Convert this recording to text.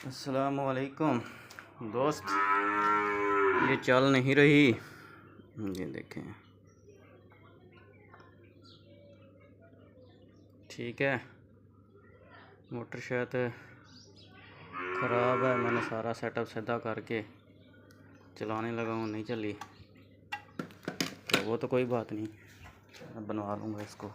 अस्सलामुअलैकुम दोस्त, ये चल नहीं रही। ये देखें, ठीक है। मोटर शायद ख़राब है। मैंने सारा सेटअप सीधा करके चलाने लगा हूँ, नहीं चली तो वो तो कोई बात नहीं, मैं बनवा लूँगा इसको।